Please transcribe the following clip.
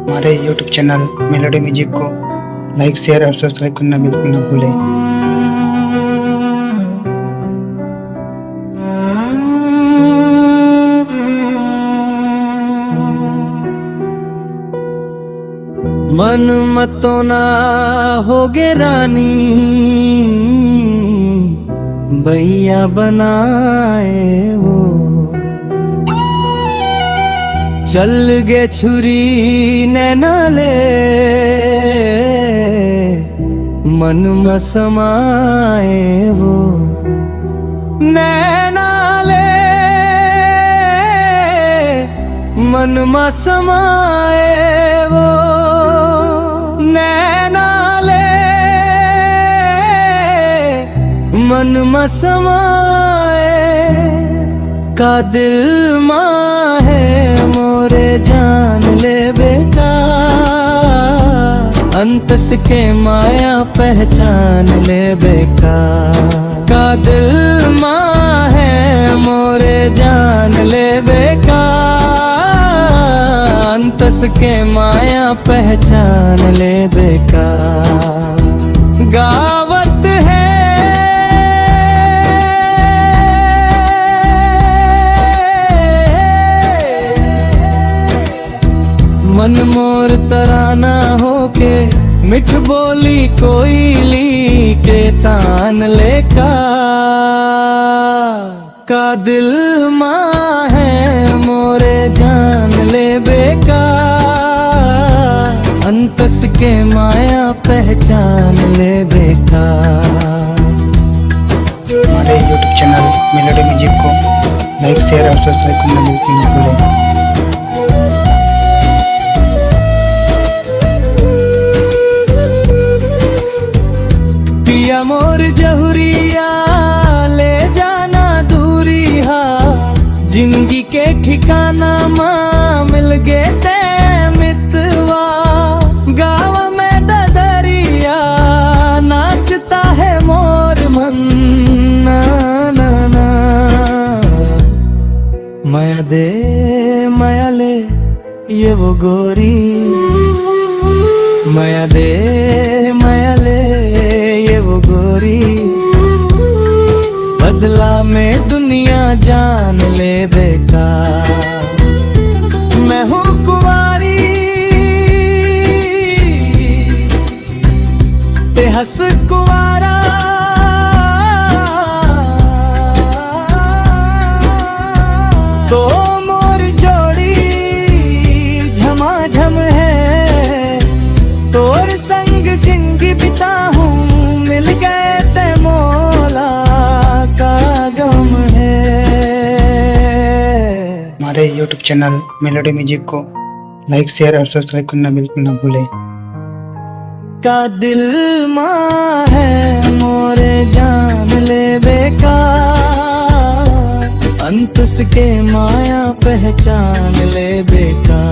हमारे YouTube channel melody music को like, share और सब्सक्राइब करना बिल्कुल ना भूलें। मन मतो ना होगे रानी, भैया बनाए वो चल गे छुरी नैना ले, मन में समाए वो नैना ले, मन में समाए वो नैना ले, मन में समाए। का दिल माँ है मोरे जान ले बेटा, अंतस के माया पहचान ले बेटा। का दिल माँ है मोरे जान ले बेटा, अंतस के माया पहचान ले बेका। गावत है मन मोर तराना होके, मिठ बोली कोयली के तान लेका। का दिल माँ है मोरे जान ले बेका, अंतस के माया पहचान ले बेका। हमारे YouTube चैनल मेलोडी म्यूजिक को लाइक, शेयर और सब्सक्राइब करना बिल्कुल ना भूलें। पिया मोर जहुरिया ले जाना दूरी हा, जिंदगी के ठिकाना माँ मिल गे ते मितवा। गाँव में डडरिया नाचता है मोर मन, ना ना ना। माया दे माया ले ये वो गोरी, माया दे माया ले ये वो गोरी। बदला में दुनिया जान ले बेका। मैं हूँ कुंवारी ते हंस कुंवारा, तो मोर जोड़ी झमाझम है। तोर संग जिंदगी बिता हूँ, मिल गए ते मोला का गम है। हमारे YouTube चैनल मेलोडी म्यूजिक को लाइक, शेयर और सब्सक्राइब करना बिल्कुल ना भूलें। का दिल माँ है मोरे जान ले बेका, अंतस के माया पहचान ले बेका।